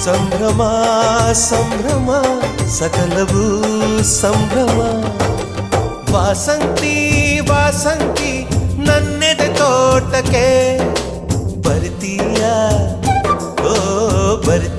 ಸಂಭ್ರಮ ಸಂಭ್ರಮ ಸಕಲವೂ ಸಂಭ್ರಮ. ವಾಸಂತಿ ವಾಸಂತಿ ನನ್ನೆದೆ ತೋಟಕ್ಕೆ ಬರ್ತೀಯ, ಓ ಬರ್ತೀಯ.